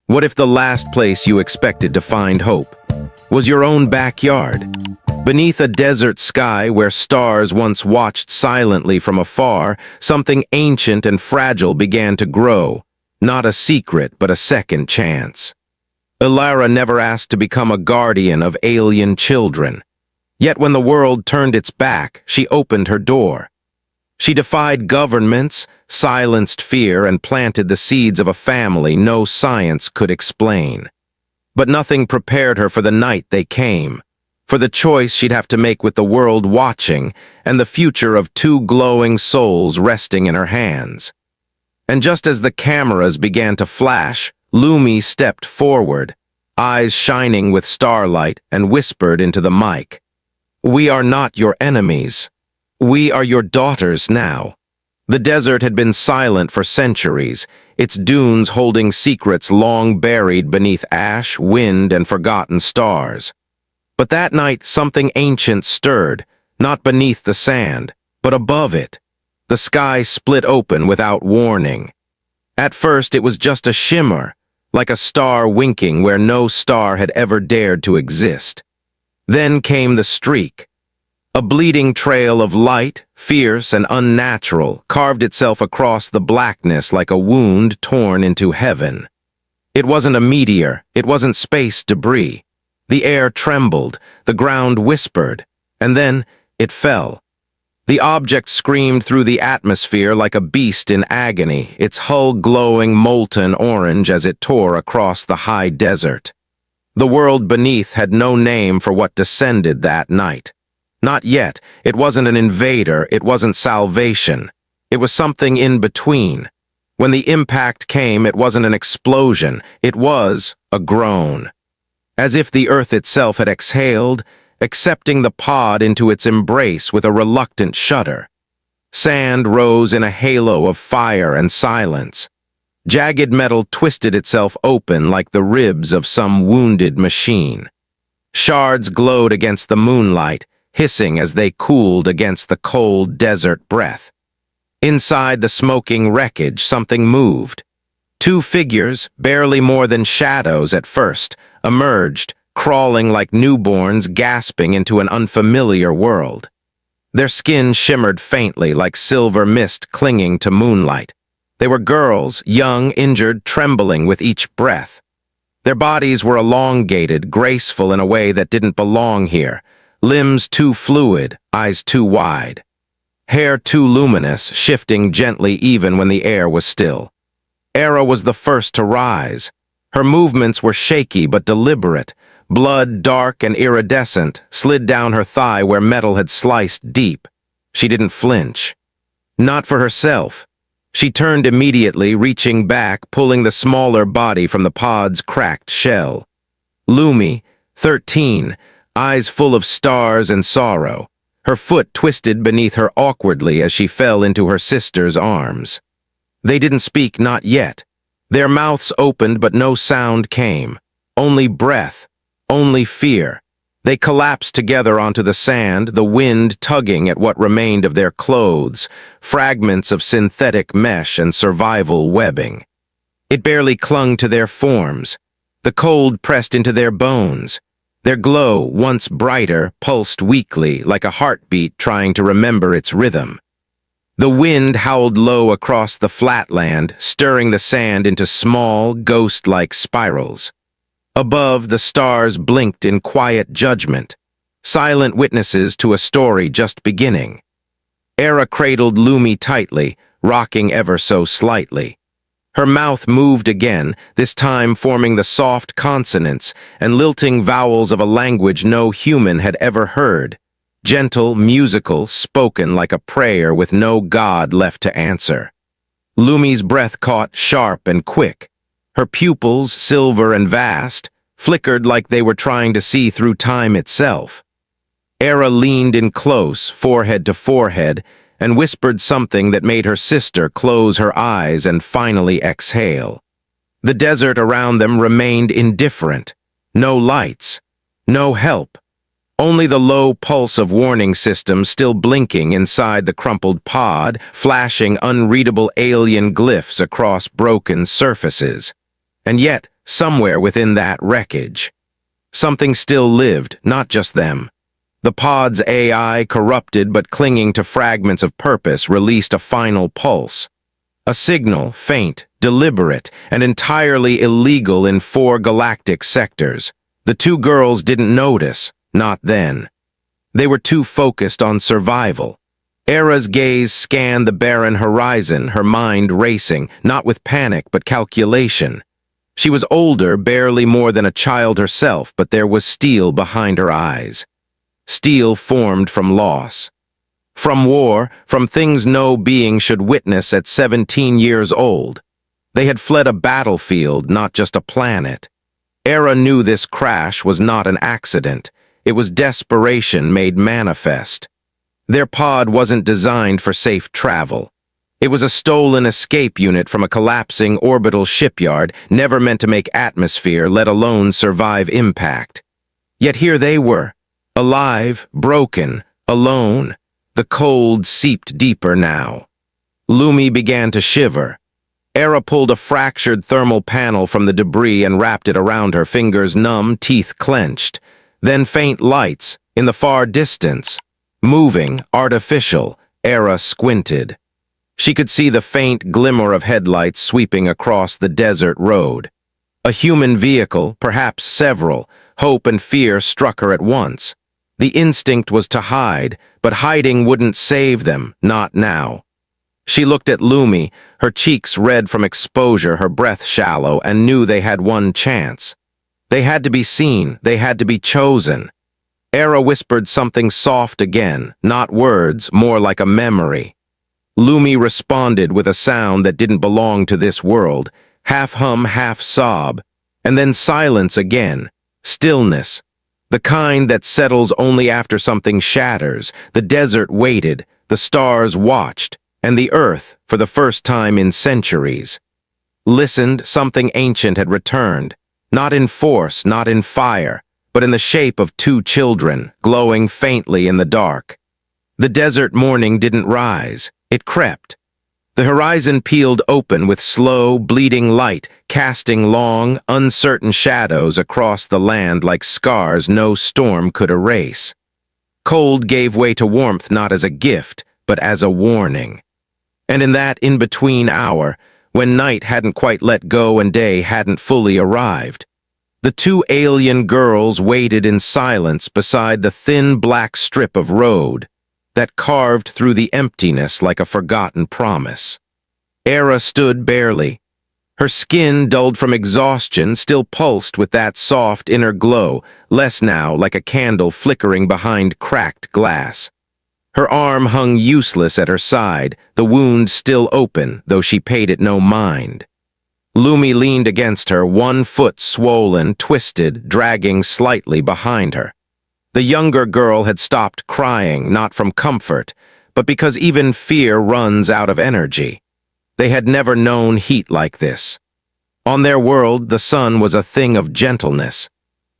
What if the last place you expected to find hope was your own backyard? Beneath a desert sky where stars once watched silently from afar, something ancient and fragile began to grow, not a secret but a second chance. Elara never asked to become a guardian of alien children. Yet when the world turned its back, she opened her door. She defied governments, silenced fear, and planted the seeds of a family no science could explain. But nothing prepared her for the night they came, for the choice she'd have to make with the world watching and the future of two glowing souls resting in her hands. And just as the cameras began to flash, Lumi stepped forward, eyes shining with starlight, and whispered into the mic, "We are not your enemies. We are your daughters now." The desert had been silent for centuries, its dunes holding secrets long buried beneath ash, wind, and forgotten stars. But that night something ancient stirred, not beneath the sand, but above it. The sky split open without warning. At first it was just a shimmer, like a star winking where no star had ever dared to exist. Then came the streak. A bleeding trail of light, fierce and unnatural, carved itself across the blackness like a wound torn into heaven. It wasn't a meteor, it wasn't space debris. The air trembled, the ground whispered, and then it fell. The object screamed through the atmosphere like a beast in agony, its hull glowing molten orange as it tore across the high desert. The world beneath had no name for what descended that night. Not yet. It wasn't an invader, it wasn't salvation. It was something in between. When the impact came, it wasn't an explosion, it was a groan. As if the earth itself had exhaled, accepting the pod into its embrace with a reluctant shudder. Sand rose in a halo of fire and silence. Jagged metal twisted itself open like the ribs of some wounded machine. Shards glowed against the moonlight, hissing as they cooled against the cold desert breath. Inside the smoking wreckage, something moved. Two figures, barely more than shadows at first, emerged, crawling like newborns gasping into an unfamiliar world. Their skin shimmered faintly like silver mist clinging to moonlight. They were girls, young, injured, trembling with each breath. Their bodies were elongated, graceful in a way that didn't belong here. Limbs too fluid, eyes too wide. Hair too luminous, shifting gently even when the air was still. Aera was the first to rise. Her movements were shaky but deliberate. Blood, dark and iridescent, slid down her thigh where metal had sliced deep. She didn't flinch. Not for herself. She turned immediately, reaching back, pulling the smaller body from the pod's cracked shell. Lumi, 13, eyes full of stars and sorrow. Her foot twisted beneath her awkwardly as she fell into her sister's arms. They didn't speak, not yet. Their mouths opened, but no sound came. Only breath, only fear. They collapsed together onto the sand, the wind tugging at what remained of their clothes, fragments of synthetic mesh and survival webbing. It barely clung to their forms. The cold pressed into their bones. Their glow, once brighter, pulsed weakly, like a heartbeat trying to remember its rhythm. The wind howled low across the flatland, stirring the sand into small, ghost-like spirals. Above, the stars blinked in quiet judgment, silent witnesses to a story just beginning. Aera cradled Lumi tightly, rocking ever so slightly. Her mouth moved again, this time forming the soft consonants and lilting vowels of a language no human had ever heard. Gentle, musical, spoken like a prayer with no god left to answer. Lumi's breath caught sharp and quick. Her pupils, silver and vast, flickered like they were trying to see through time itself. Aera leaned in close, forehead to forehead, and whispered something that made her sister close her eyes and finally exhale. The desert around them remained indifferent. No lights, no help. Only the low pulse of warning systems still blinking inside the crumpled pod, flashing unreadable alien glyphs across broken surfaces. And yet, somewhere within that wreckage. Something still lived, not just them. The pod's AI, corrupted but clinging to fragments of purpose, released a final pulse. A signal, faint, deliberate, and entirely illegal in 4 galactic sectors. The 2 girls didn't notice, not then. They were too focused on survival. Aera's gaze scanned the barren horizon, her mind racing, not with panic but calculation. She was older, barely more than a child herself, but there was steel behind her eyes. Steel formed from loss. From war, from things no being should witness at 17 years old. They had fled a battlefield, not just a planet. Aera knew this crash was not an accident. It was desperation made manifest. Their pod wasn't designed for safe travel. It was a stolen escape unit from a collapsing orbital shipyard, never meant to make atmosphere, let alone survive impact. Yet here they were, alive, broken, alone. The cold seeped deeper now. Lumi began to shiver. Aera pulled a fractured thermal panel from the debris and wrapped it around her, fingers numb, teeth clenched. Then faint lights, in the far distance. Moving, artificial, Aera squinted. She could see the faint glimmer of headlights sweeping across the desert road. A human vehicle, perhaps several. Hope and fear struck her at once. The instinct was to hide, but hiding wouldn't save them, not now. She looked at Lumi, her cheeks red from exposure, her breath shallow, and knew they had one chance. They had to be seen, they had to be chosen. Aera whispered something soft again, not words, more like a memory. Lumi responded with a sound that didn't belong to this world, half hum, half sob, and then silence again, stillness, the kind that settles only after something shatters. The desert waited, the stars watched, and the earth, for the first time in centuries, listened. Something ancient had returned, not in force, not in fire, but in the shape of 2 children, glowing faintly in the dark. The desert morning didn't rise, it crept. The horizon peeled open with slow, bleeding light, casting long, uncertain shadows across the land like scars no storm could erase. Cold gave way to warmth, not as a gift, but as a warning. And in that in-between hour, when night hadn't quite let go and day hadn't fully arrived, the 2 alien girls waited in silence beside the thin black strip of road that carved through the emptiness like a forgotten promise. Aera stood barely. Her skin, dulled from exhaustion, still pulsed with that soft inner glow, less now like a candle flickering behind cracked glass. Her arm hung useless at her side, the wound still open, though she paid it no mind. Lumi leaned against her, one foot swollen, twisted, dragging slightly behind her. The younger girl had stopped crying, not from comfort, but because even fear runs out of energy. They had never known heat like this. On their world, the sun was a thing of gentleness.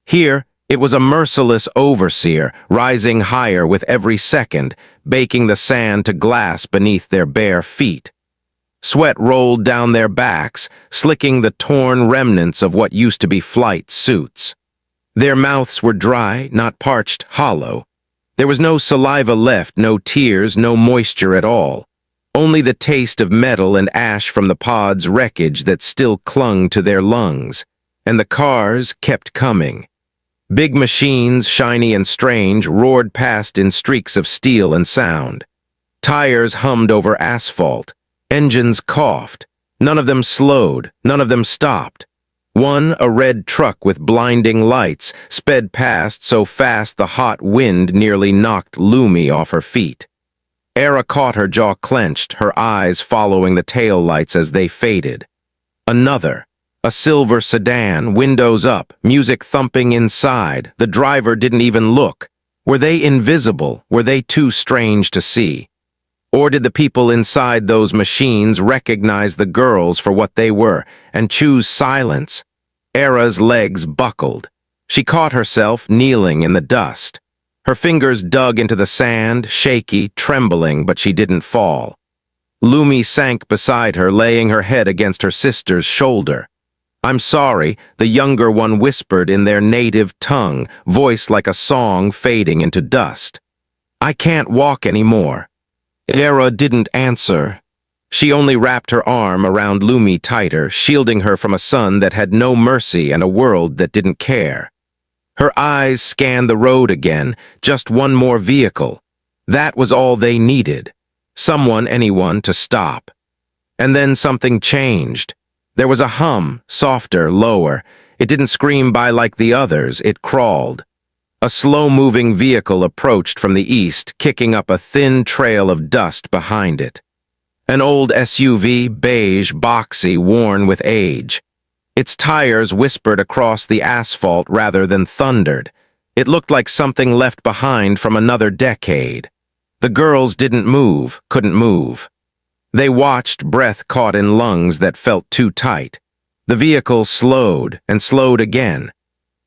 Here, it was a merciless overseer, rising higher with every second, baking the sand to glass beneath their bare feet. Sweat rolled down their backs, slicking the torn remnants of what used to be flight suits. Their mouths were dry, not parched, hollow. There was no saliva left, no tears, no moisture at all. Only the taste of metal and ash from the pod's wreckage that still clung to their lungs. And the cars kept coming. Big machines, shiny and strange, roared past in streaks of steel and sound. Tires hummed over asphalt. Engines coughed. None of them slowed. None of them stopped. One, a red truck with blinding lights, sped past so fast the hot wind nearly knocked Lumi off her feet. Aera caught her jaw clenched, her eyes following the taillights as they faded. Another. A silver sedan, windows up, music thumping inside. The driver didn't even look. Were they invisible? Were they too strange to see? Or did the people inside those machines recognize the girls for what they were and choose silence? Aera's legs buckled. She caught herself kneeling in the dust. Her fingers dug into the sand, shaky, trembling, but she didn't fall. Lumi sank beside her, laying her head against her sister's shoulder. "I'm sorry," the younger one whispered in their native tongue, voice like a song fading into dust. "I can't walk anymore." Elara didn't answer. She only wrapped her arm around Lumi tighter, shielding her from a sun that had no mercy and a world that didn't care. Her eyes scanned the road again, just one more vehicle. That was all they needed. Anyone, to stop. And then something changed. There was a hum, softer, lower. It didn't scream by like the others, it crawled. A slow-moving vehicle approached from the east, kicking up a thin trail of dust behind it. An old SUV, beige, boxy, worn with age. Its tires whispered across the asphalt rather than thundered. It looked like something left behind from another decade. The girls couldn't move. They watched, breath caught in lungs that felt too tight. The vehicle slowed and slowed again.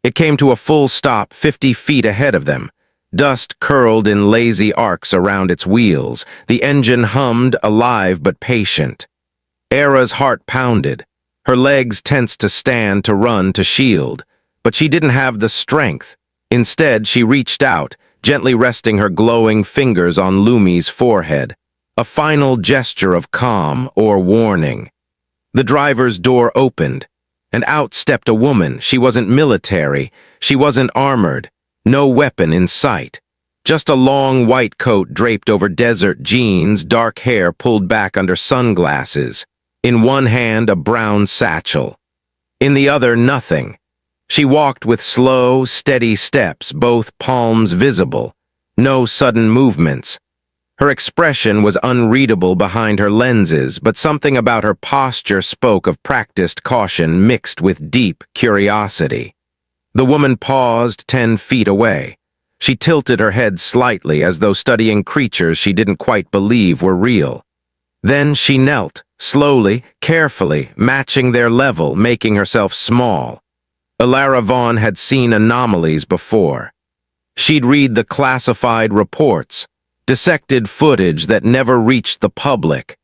It came to a full stop 50 feet ahead of them. Dust curled in lazy arcs around its wheels. The engine hummed, alive but patient. Era's heart pounded. Her legs tensed to stand, to run, to shield. But she didn't have the strength. Instead, she reached out, gently resting her glowing fingers on Lumi's forehead. A final gesture of calm or warning. The driver's door opened, and out stepped a woman. She wasn't military. She wasn't armored. No weapon in sight. Just a long white coat draped over desert jeans, dark hair pulled back under sunglasses. In one hand, a brown satchel. In the other, nothing. She walked with slow, steady steps, both palms visible. No sudden movements. Her expression was unreadable behind her lenses, but something about her posture spoke of practiced caution mixed with deep curiosity. The woman paused 10 feet away. She tilted her head slightly as though studying creatures she didn't quite believe were real. Then she knelt, slowly, carefully, matching their level, making herself small. Elara Vaughn had seen anomalies before. She'd read the classified reports, dissected footage that never reached the public.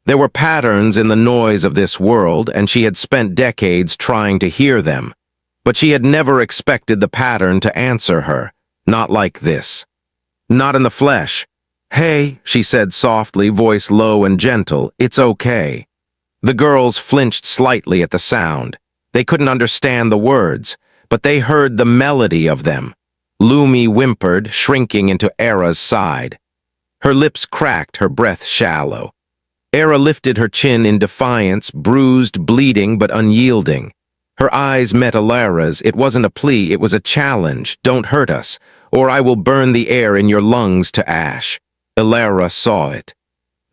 There were patterns in the noise of this world, and she had spent decades trying to hear them. But she had never expected the pattern to answer her, not like this. Not in the flesh. "Hey," she said softly, voice low and gentle, "it's okay." The girls flinched slightly at the sound. They couldn't understand the words, but they heard the melody of them. Lumi whimpered, shrinking into Era's side. Her lips cracked, her breath shallow. Era lifted her chin in defiance, bruised, bleeding, but unyielding. Her eyes met Elara's. It wasn't a plea, it was a challenge. "Don't hurt us, or I will burn the air in your lungs to ash." Elara saw it.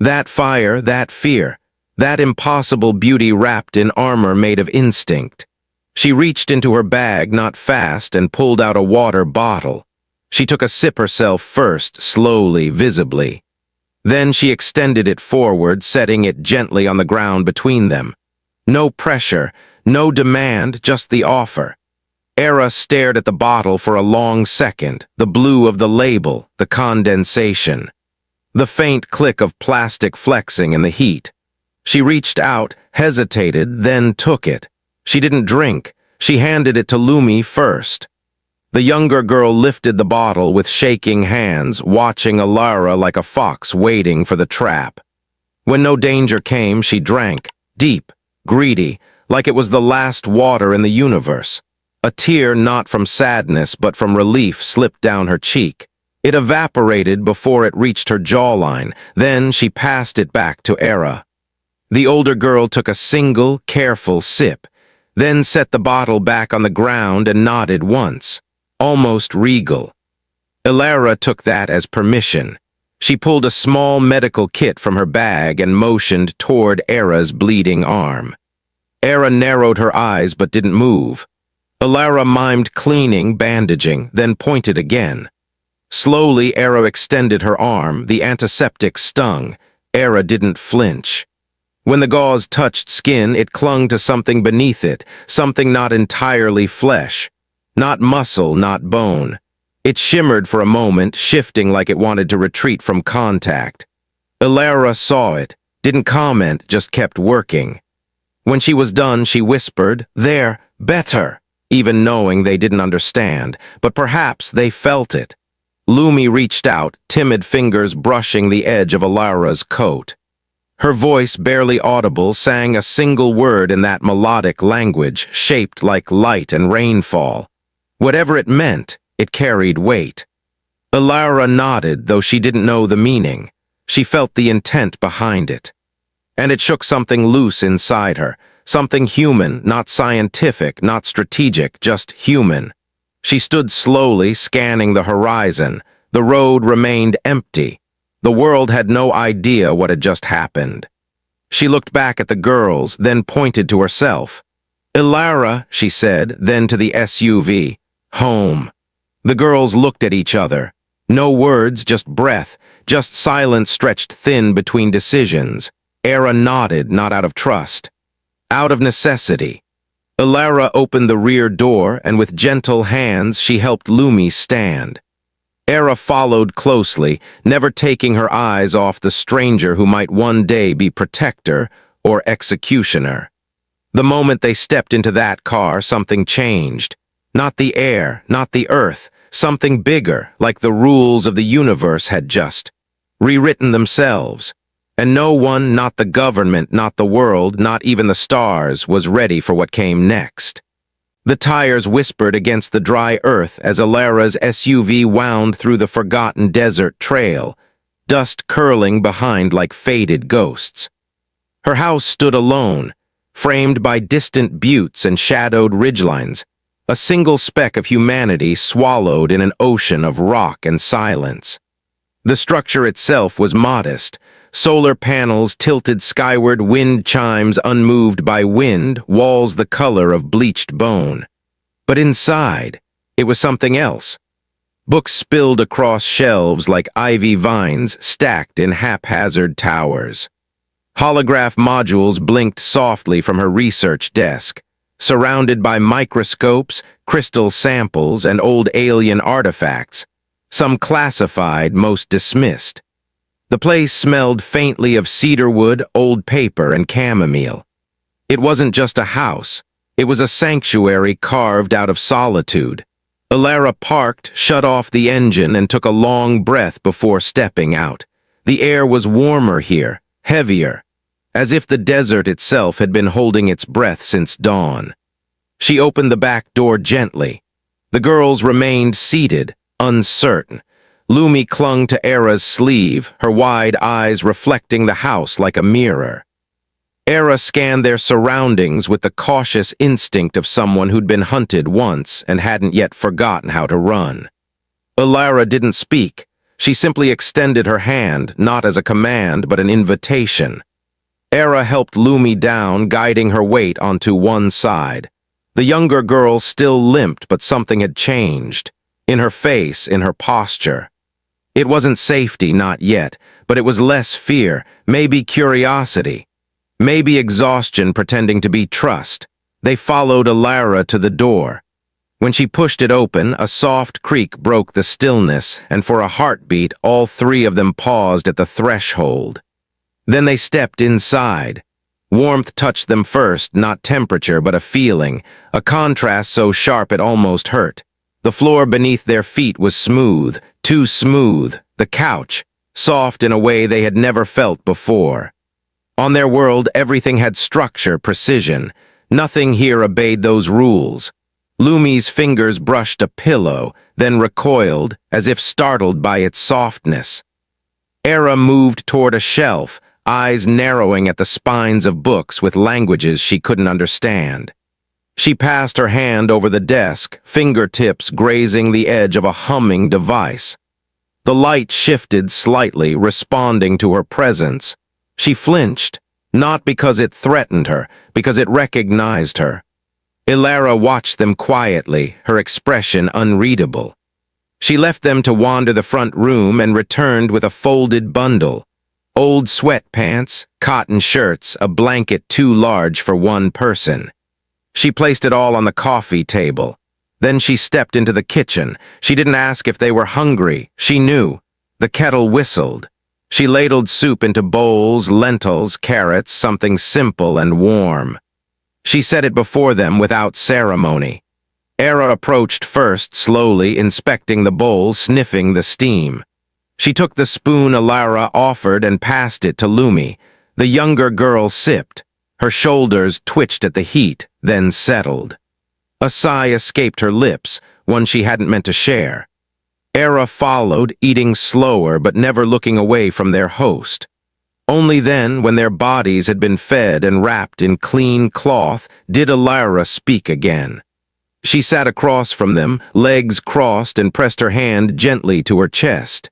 That fire, that fear, that impossible beauty wrapped in armor made of instinct. She reached into her bag, not fast, and pulled out a water bottle. She took a sip herself first, slowly, visibly. Then she extended it forward, setting it gently on the ground between them. No pressure, no demand, just the offer. Era stared at the bottle for a long second, the blue of the label, the condensation. The faint click of plastic flexing in the heat. She reached out, hesitated, then took it. She didn't drink. She handed it to Lumi first. The younger girl lifted the bottle with shaking hands, watching Elara like a fox waiting for the trap. When no danger came, she drank, deep, greedy, like it was the last water in the universe. A tear not from sadness but from relief slipped down her cheek. It evaporated before it reached her jawline, then she passed it back to Era. The older girl took a single, careful sip, then set the bottle back on the ground and nodded once, almost regal. Elara took that as permission. She pulled a small medical kit from her bag and motioned toward Era's bleeding arm. Era narrowed her eyes but didn't move. Elara mimed cleaning, bandaging, then pointed again. Slowly, Era extended her arm. The antiseptic stung. Era didn't flinch. When the gauze touched skin, it clung to something beneath it, something not entirely flesh. Not muscle, not bone. It shimmered for a moment, shifting like it wanted to retreat from contact. Elara saw it, didn't comment, just kept working. When she was done, she whispered, "There, better," even knowing they didn't understand, but perhaps they felt it. Lumi reached out, timid fingers brushing the edge of Elara's coat. Her voice, barely audible, sang a single word in that melodic language, shaped like light and rainfall. Whatever it meant, it carried weight. Elara nodded, though she didn't know the meaning. She felt the intent behind it. And it shook something loose inside her, something human, not scientific, not strategic, just human. She stood slowly, scanning the horizon. The road remained empty. The world had no idea what had just happened. She looked back at the girls, then pointed to herself. "Elara," she said, then to the SUV. "Home." The girls looked at each other. No words, just breath, just silence stretched thin between decisions. Aera nodded, not out of trust. Out of necessity. Elara opened the rear door, and with gentle hands she helped Lumi stand. Aera followed closely, never taking her eyes off the stranger who might one day be protector or executioner. The moment they stepped into that car, something changed. Not the air, not the earth, something bigger, like the rules of the universe had just rewritten themselves. And no one, not the government, not the world, not even the stars, was ready for what came next. The tires whispered against the dry earth as Elara's SUV wound through the forgotten desert trail, dust curling behind like faded ghosts. Her house stood alone, framed by distant buttes and shadowed ridgelines, a single speck of humanity swallowed in an ocean of rock and silence. The structure itself was modest. Solar panels tilted skyward, wind chimes unmoved by wind, walls the color of bleached bone. But inside, it was something else. Books spilled across shelves like ivy vines stacked in haphazard towers. Holograph modules blinked softly from her research desk, surrounded by microscopes, crystal samples, and old alien artifacts, some classified, most dismissed. The place smelled faintly of cedarwood, old paper, and chamomile. It wasn't just a house. It was a sanctuary carved out of solitude. Elara parked, shut off the engine, and took a long breath before stepping out. The air was warmer here, heavier, as if the desert itself had been holding its breath since dawn. She opened the back door gently. The girls remained seated, uncertain. Lumi clung to Aera's sleeve, her wide eyes reflecting the house like a mirror. Aera scanned their surroundings with the cautious instinct of someone who'd been hunted once and hadn't yet forgotten how to run. Elara didn't speak. She simply extended her hand, not as a command, but an invitation. Aera helped Lumi down, guiding her weight onto one side. The younger girl still limped, but something had changed. In her face, in her posture. It wasn't safety, not yet, but it was less fear, maybe curiosity. Maybe exhaustion pretending to be trust. They followed Elara to the door. When she pushed it open, a soft creak broke the stillness, and for a heartbeat, all three of them paused at the threshold. Then they stepped inside. Warmth touched them first, not temperature, but a feeling, a contrast so sharp it almost hurt. The floor beneath their feet was smooth, too smooth, the couch, soft in a way they had never felt before. On their world, everything had structure, precision. Nothing here obeyed those rules. Lumi's fingers brushed a pillow, then recoiled, as if startled by its softness. Aera moved toward a shelf, eyes narrowing at the spines of books with languages she couldn't understand. She passed her hand over the desk, fingertips grazing the edge of a humming device. The light shifted slightly, responding to her presence. She flinched, not because it threatened her, because it recognized her. Elara watched them quietly, her expression unreadable. She left them to wander the front room and returned with a folded bundle. Old sweatpants, cotton shirts, a blanket too large for one person. She placed it all on the coffee table. Then she stepped into the kitchen. She didn't ask if they were hungry. She knew. The kettle whistled. She ladled soup into bowls, lentils, carrots, something simple and warm. She set it before them without ceremony. Aera approached first, slowly inspecting the bowl, sniffing the steam. She took the spoon Elara offered and passed it to Lumi. The younger girl sipped. Her shoulders twitched at the heat, then settled. A sigh escaped her lips, one she hadn't meant to share. Aera followed, eating slower but never looking away from their host. Only then, when their bodies had been fed and wrapped in clean cloth, did Elara speak again. She sat across from them, legs crossed, and pressed her hand gently to her chest.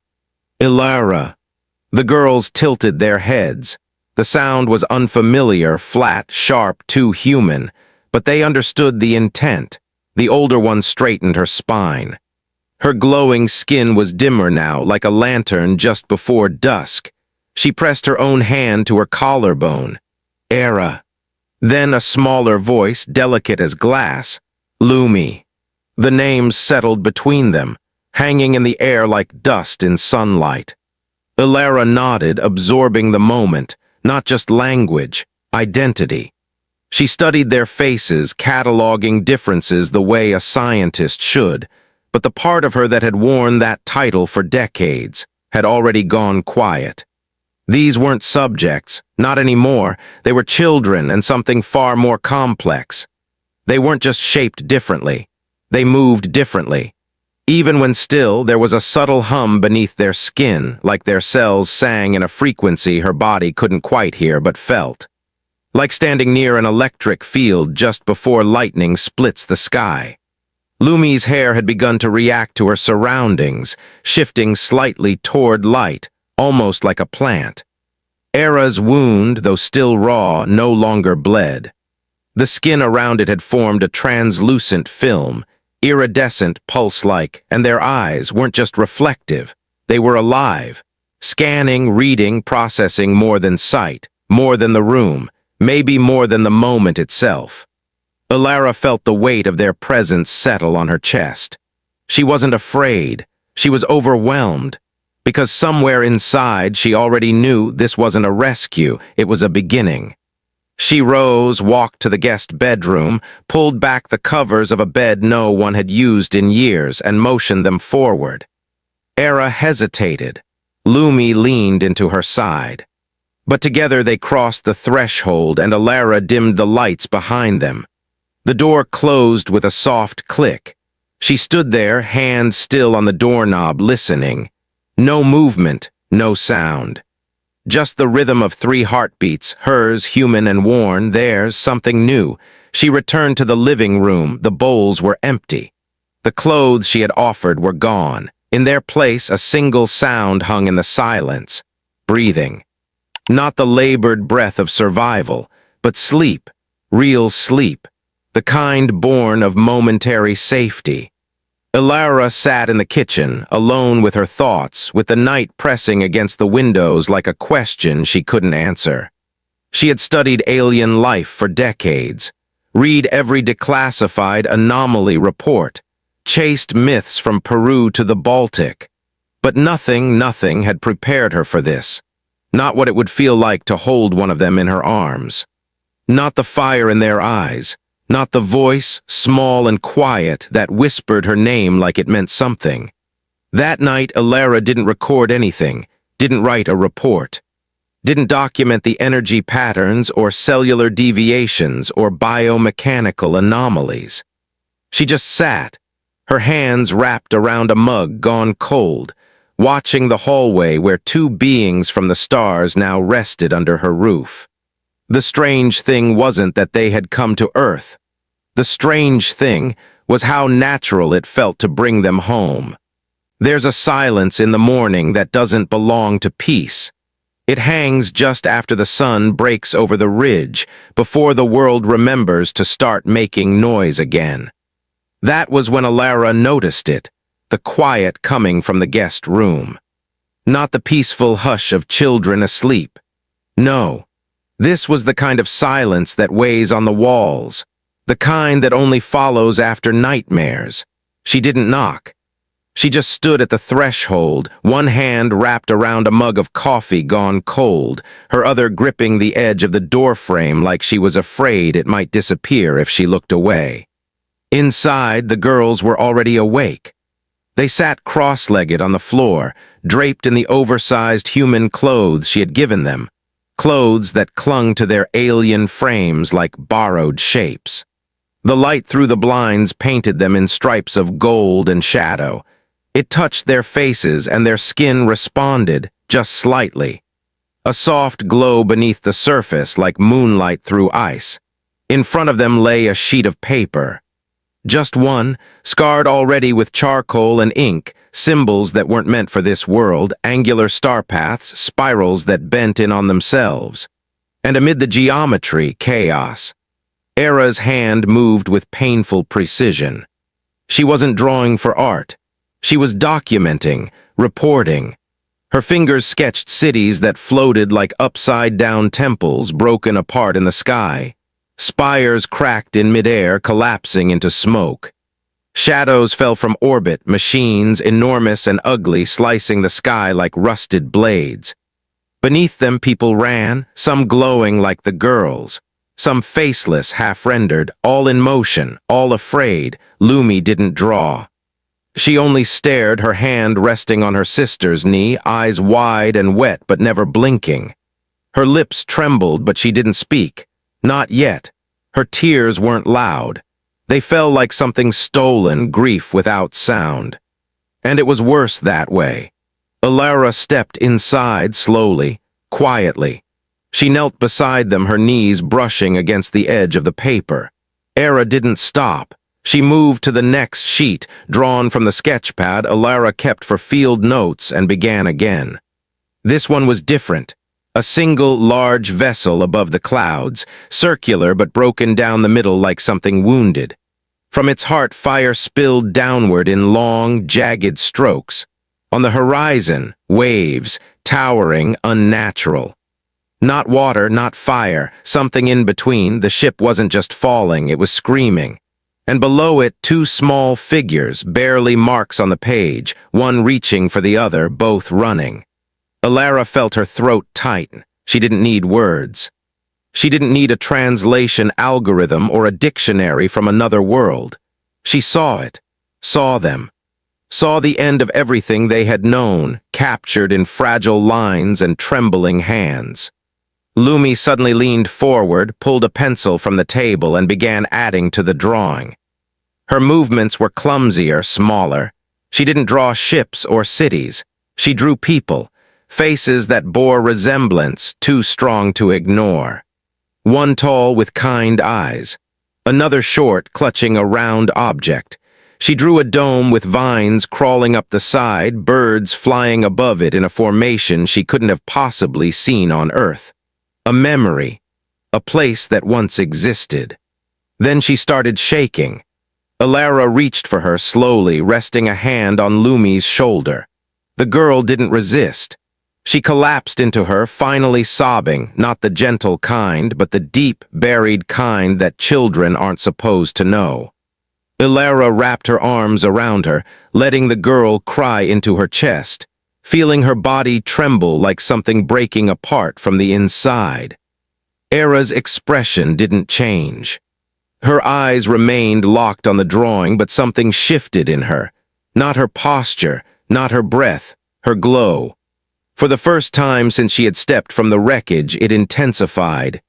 Elara. The girls tilted their heads. The sound was unfamiliar, flat, sharp, too human, but they understood the intent. The older one straightened her spine. Her glowing skin was dimmer now, like a lantern just before dusk. She pressed her own hand to her collarbone. Aera. Then a smaller voice, delicate as glass. Lumi. The names settled between them, hanging in the air like dust in sunlight. Elara nodded, absorbing the moment, not just language, identity. She studied their faces, cataloging differences the way a scientist should, but the part of her that had worn that title for decades had already gone quiet. These weren't subjects, not anymore. They were children and something far more complex. They weren't just shaped differently. They moved differently. Even when still, there was a subtle hum beneath their skin, like their cells sang in a frequency her body couldn't quite hear but felt. Like standing near an electric field just before lightning splits the sky. Lumi's hair had begun to react to her surroundings, shifting slightly toward light, almost like a plant. Aera's wound, though still raw, no longer bled. The skin around it had formed a translucent film, iridescent, pulse-like, and their eyes weren't just reflective. They were alive, scanning, reading, processing more than sight, more than the room, maybe more than the moment itself. Elara felt the weight of their presence settle on her chest. She wasn't afraid. She was overwhelmed. Because somewhere inside she already knew this wasn't a rescue, it was a beginning. She rose, walked to the guest bedroom, pulled back the covers of a bed no one had used in years, and motioned them forward. Aera hesitated. Lumi leaned into her side. But together they crossed the threshold, and Elara dimmed the lights behind them. The door closed with a soft click. She stood there, hand still on the doorknob, listening. No movement, no sound. Just the rhythm of 3 heartbeats, hers human and worn, theirs something new. She returned to the living room. The bowls were empty. The clothes she had offered were gone. In their place, a single sound hung in the silence. Breathing. Not the labored breath of survival, but sleep. Real sleep. The kind born of momentary safety. Elara sat in the kitchen, alone with her thoughts, with the night pressing against the windows like a question she couldn't answer. She had studied alien life for decades, read every declassified anomaly report, chased myths from Peru to the Baltic. But nothing had prepared her for this. Not what it would feel like to hold one of them in her arms. Not the fire in their eyes. Not the voice, small and quiet, that whispered her name like it meant something. That night, Elara didn't record anything, didn't write a report, didn't document the energy patterns or cellular deviations or biomechanical anomalies. She just sat, her hands wrapped around a mug gone cold, watching the hallway where 2 beings from the stars now rested under her roof. The strange thing wasn't that they had come to Earth. The strange thing was how natural it felt to bring them home. There's a silence in the morning that doesn't belong to peace. It hangs just after the sun breaks over the ridge, before the world remembers to start making noise again. That was when Elara noticed it, the quiet coming from the guest room. Not the peaceful hush of children asleep. No. This was the kind of silence that weighs on the walls, the kind that only follows after nightmares. She didn't knock. She just stood at the threshold, one hand wrapped around a mug of coffee gone cold, her other gripping the edge of the doorframe like she was afraid it might disappear if she looked away. Inside, the girls were already awake. They sat cross-legged on the floor, draped in the oversized human clothes she had given them, clothes that clung to their alien frames like borrowed shapes. The light through the blinds painted them in stripes of gold and shadow. It touched their faces and their skin responded, just slightly. A soft glow beneath the surface like moonlight through ice. In front of them lay a sheet of paper. Just one, scarred already with charcoal and ink, symbols that weren't meant for this world, angular star paths, spirals that bent in on themselves. And amid the geometry, chaos. Aera's hand moved with painful precision. She wasn't drawing for art. She was documenting, reporting. Her fingers sketched cities that floated like upside-down temples broken apart in the sky. Spires cracked in midair, collapsing into smoke. Shadows fell from orbit, machines, enormous and ugly, slicing the sky like rusted blades. Beneath them people ran, some glowing like the girls, some faceless, half-rendered, all in motion, all afraid. Lumi didn't draw. She only stared, her hand resting on her sister's knee, eyes wide and wet but never blinking. Her lips trembled, but she didn't speak. Not yet. Her tears weren't loud. They fell like something stolen, grief without sound. And it was worse that way. Elara stepped inside slowly, quietly. She knelt beside them, her knees brushing against the edge of the paper. Aera didn't stop. She moved to the next sheet, drawn from the sketchpad Elara kept for field notes, and began again. This one was different. A single large vessel above the clouds, circular but broken down the middle like something wounded. From its heart, fire spilled downward in long, jagged strokes. On the horizon, waves, towering, unnatural. Not water, not fire, something in between. The ship wasn't just falling, it was screaming. And below it, two small figures, barely marks on the page, one reaching for the other, both running. Elara felt her throat tighten. She didn't need words. She didn't need a translation algorithm or a dictionary from another world. She saw it, saw them, saw the end of everything they had known, captured in fragile lines and trembling hands. Lumi suddenly leaned forward, pulled a pencil from the table, and began adding to the drawing. Her movements were clumsier, smaller. She didn't draw ships or cities. She drew people, faces that bore resemblance, too strong to ignore. One tall with kind eyes, another short, clutching a round object. She drew a dome with vines crawling up the side, birds flying above it in a formation she couldn't have possibly seen on Earth. A memory, a place that once existed. Then she started shaking. Elara reached for her slowly, resting a hand on Lumi's shoulder. The girl didn't resist. She collapsed into her, finally sobbing, not the gentle kind, but the deep, buried kind that children aren't supposed to know. Elara wrapped her arms around her, letting the girl cry into her chest, feeling her body tremble like something breaking apart from the inside. Aera's expression didn't change. Her eyes remained locked on the drawing, but something shifted in her. Not her posture, not her breath, her glow. For the first time since she had stepped from the wreckage, it intensified.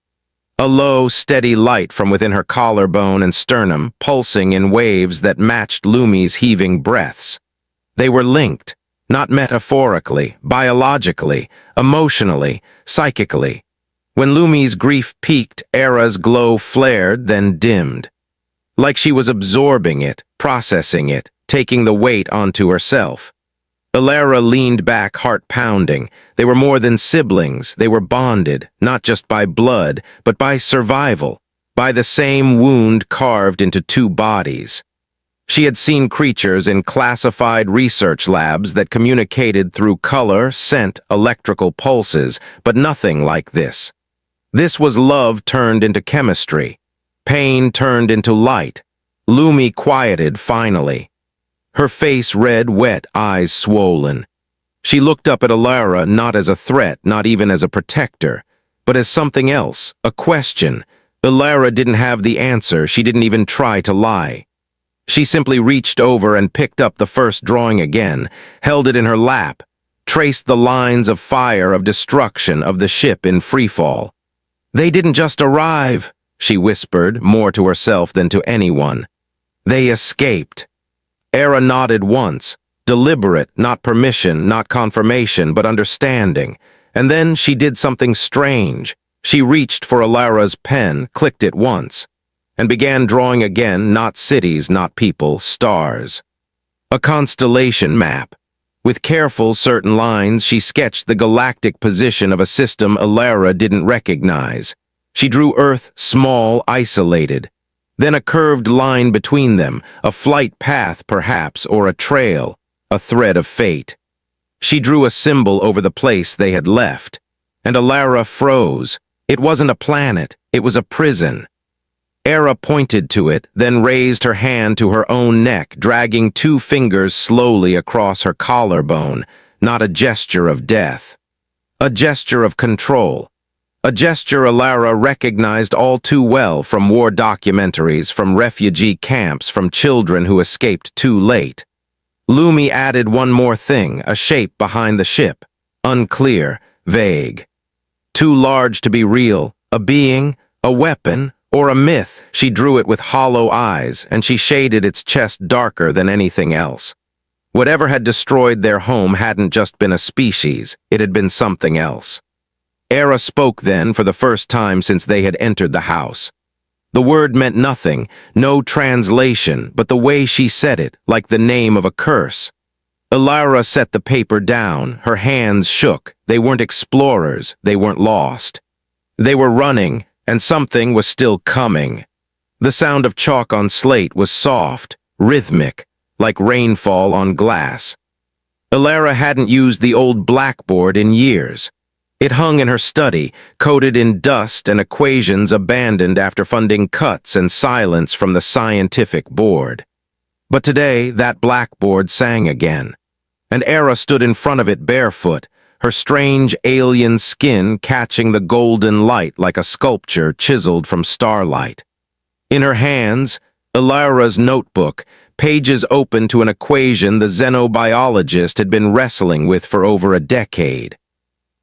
A low, steady light from within her collarbone and sternum, pulsing in waves that matched Lumi's heaving breaths. They were linked, not metaphorically, biologically, emotionally, psychically. When Lumi's grief peaked, Aera's glow flared, then dimmed. Like she was absorbing it, processing it, taking the weight onto herself. Elara leaned back, heart pounding. They were more than siblings. They were bonded, not just by blood, but by survival, by the same wound carved into two bodies. She had seen creatures in classified research labs that communicated through color, scent, electrical pulses, but nothing like this. This was love turned into chemistry, pain turned into light. Lumi quieted finally. Her face red, wet, eyes swollen. She looked up at Elara not as a threat, not even as a protector, but as something else, a question. Elara didn't have the answer, she didn't even try to lie. She simply reached over and picked up the first drawing again, held it in her lap, traced the lines of fire, of destruction, of the ship in freefall. "They didn't just arrive," she whispered, more to herself than to anyone. "They escaped." Aera nodded once, deliberate, not permission, not confirmation, but understanding. And then she did something strange. She reached for Elara's pen, clicked it once, and began drawing again, not cities, not people, stars. A constellation map. With careful, certain lines, she sketched the galactic position of a system Elara didn't recognize. She drew Earth small, isolated. Then a curved line between them, a flight path perhaps, or a trail, a thread of fate. She drew a symbol over the place they had left, and Elara froze. It wasn't a planet, it was a prison. Aera pointed to it, then raised her hand to her own neck, dragging 2 fingers slowly across her collarbone, not a gesture of death. A gesture of control. A gesture Elara recognized all too well from war documentaries, from refugee camps, from children who escaped too late. Lumi added one more thing, a shape behind the ship. Unclear, vague. Too large to be real, a being, a weapon, or a myth. She drew it with hollow eyes, and she shaded its chest darker than anything else. Whatever had destroyed their home hadn't just been a species, it had been something else. Aera spoke then for the first time since they had entered the house. The word meant nothing, no translation, but the way she said it, like the name of a curse. Elara set the paper down, her hands shook. They weren't explorers, they weren't lost. They were running, and something was still coming. The sound of chalk on slate was soft, rhythmic, like rainfall on glass. Elara hadn't used the old blackboard in years. It hung in her study, coated in dust and equations abandoned after funding cuts and silence from the scientific board. But today, that blackboard sang again, and Aera stood in front of it barefoot, her strange alien skin catching the golden light like a sculpture chiseled from starlight. In her hands, Elara's notebook, pages open to an equation the xenobiologist had been wrestling with for over a decade.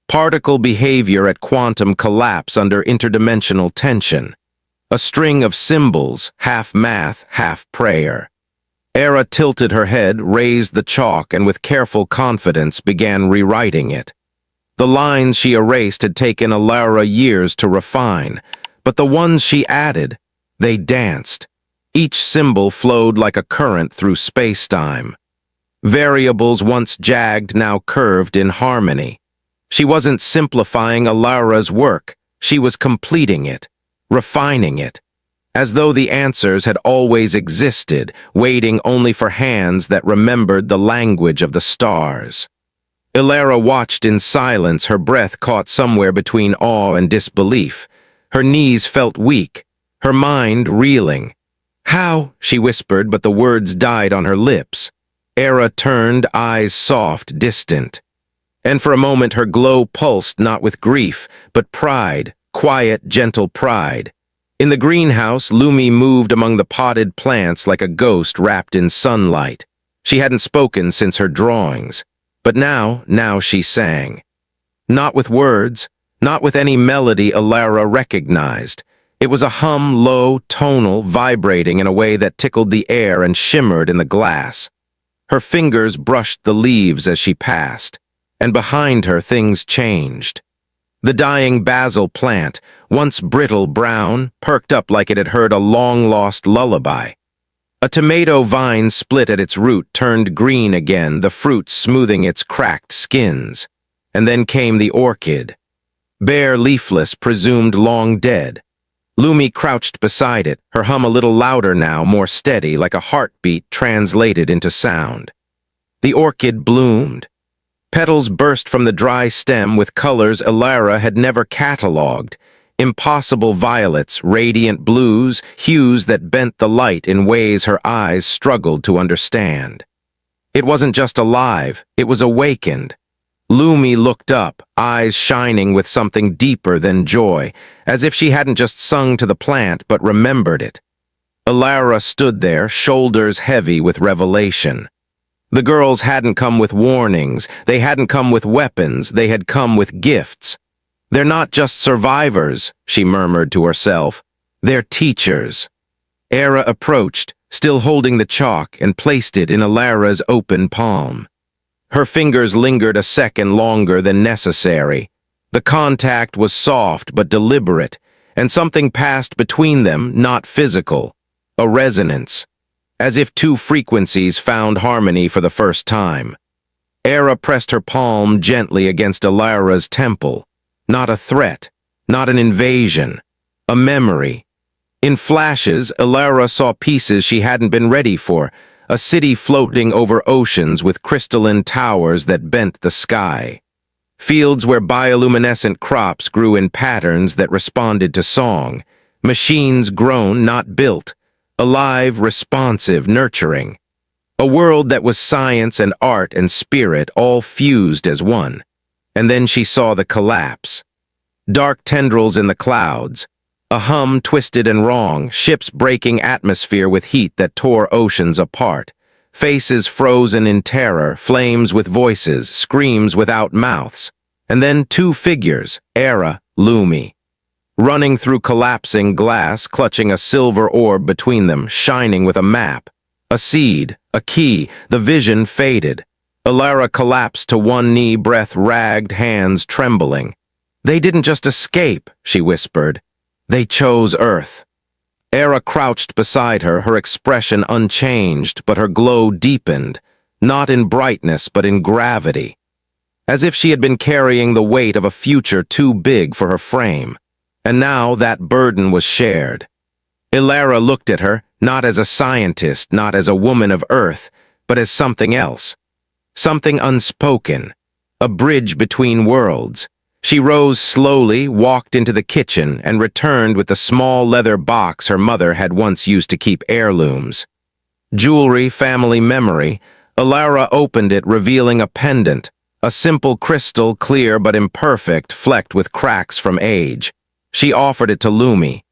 Particle behavior at quantum collapse under interdimensional tension. A string of symbols, half math, half prayer. Aera tilted her head, raised the chalk, and with careful confidence began rewriting it. The lines she erased had taken Elara years to refine, but the ones she added, they danced. Each symbol flowed like a current through space-time. Variables once jagged now curved in harmony. She wasn't simplifying Elara's work, she was completing it, refining it, as though the answers had always existed, waiting only for hands that remembered the language of the stars. Elara watched in silence, her breath caught somewhere between awe and disbelief. Her knees felt weak, her mind reeling. "How?" she whispered, but the words died on her lips. Aera turned, eyes soft, distant. And for a moment her glow pulsed not with grief, but pride, quiet, gentle pride. In the greenhouse, Lumi moved among the potted plants like a ghost wrapped in sunlight. She hadn't spoken since her drawings, but now she sang. Not with words, not with any melody Elara recognized. It was a hum, low, tonal, vibrating in a way that tickled the air and shimmered in the glass. Her fingers brushed the leaves as she passed, and behind her things changed. The dying basil plant, once brittle brown, perked up like it had heard a long-lost lullaby. A tomato vine split at its root turned green again, the fruit smoothing its cracked skins. And then came the orchid. Bare, leafless, presumed long dead. Lumi crouched beside it, her hum a little louder now, more steady, like a heartbeat translated into sound. The orchid bloomed. Petals burst from the dry stem with colors Elara had never catalogued. Impossible violets, radiant blues, hues that bent the light in ways her eyes struggled to understand. It wasn't just alive, it was awakened. Lumi looked up, eyes shining with something deeper than joy, as if she hadn't just sung to the plant but remembered it. Elara stood there, shoulders heavy with revelation. The girls hadn't come with warnings, they hadn't come with weapons, they had come with gifts. They're not just survivors, she murmured to herself. They're teachers. Aera approached, still holding the chalk, and placed it in Elara's open palm. Her fingers lingered a second longer than necessary. The contact was soft but deliberate, and something passed between them, not physical. A resonance, as if two frequencies found harmony for the first time. Aera pressed her palm gently against Elara's temple. Not a threat, not an invasion, a memory. In flashes, Elara saw pieces she hadn't been ready for, a city floating over oceans with crystalline towers that bent the sky. Fields where bioluminescent crops grew in patterns that responded to song. Machines grown, not built. Alive, responsive, nurturing. A world that was science and art and spirit all fused as one. And then she saw the collapse. Dark tendrils in the clouds. A hum twisted and wrong, ships breaking atmosphere with heat that tore oceans apart. Faces frozen in terror, flames with voices, screams without mouths. And then two figures, Aera, Lumi. Running through collapsing glass, clutching a silver orb between them, shining with a map. A seed, a key, the vision faded. Elara collapsed to one knee, breath ragged, hands trembling. They didn't just escape, she whispered. They chose Earth. Aera crouched beside her, her expression unchanged, but her glow deepened, not in brightness but in gravity. As if she had been carrying the weight of a future too big for her frame. And now that burden was shared. Elara looked at her, not as a scientist, not as a woman of Earth, but as something else. Something unspoken. A bridge between worlds. She rose slowly, walked into the kitchen, and returned with the small leather box her mother had once used to keep heirlooms. Jewelry, family memory. Elara opened it, revealing a pendant. A simple crystal, clear but imperfect, flecked with cracks from age. She offered it to Lumi.